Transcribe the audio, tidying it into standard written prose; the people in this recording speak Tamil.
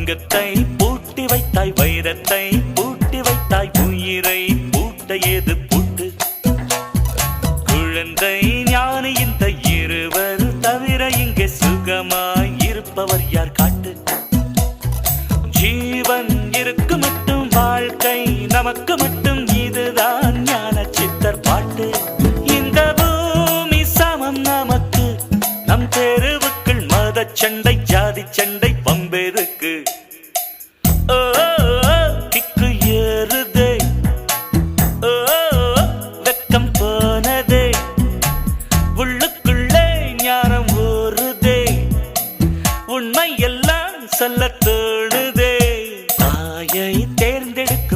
தங்கத்தை பூட்டி வைத்தாய், வைரத்தை பூட்டி வைத்தாய், உயிரை பூட்ட ஏது பூட்டு? குழந்தை ஞானி இந்த இருவர் தவிர இங்கே சுகமாய் இருப்பவர் யார் காட்டு? ஜீவன் இருக்கு மட்டும் வாழ்க்கை நமக்கு மட்டும், இதுதான் ஞான சித்தர் பாட்டு. இந்த பூமி சமம் நமக்கு, நம் தெருவுக்குள் மத சண்டை ஜாதி சண்டை பம்பெருக்கு. கிக்கு ஏறுதே, வெக்கம் போனதே, உள்ளுக்குள்ளே ஞானம் ஊறுதே, உண்மை எல்லாம் சொல்ல தோணுதே. தாயை தேர்ந்தெடுத்த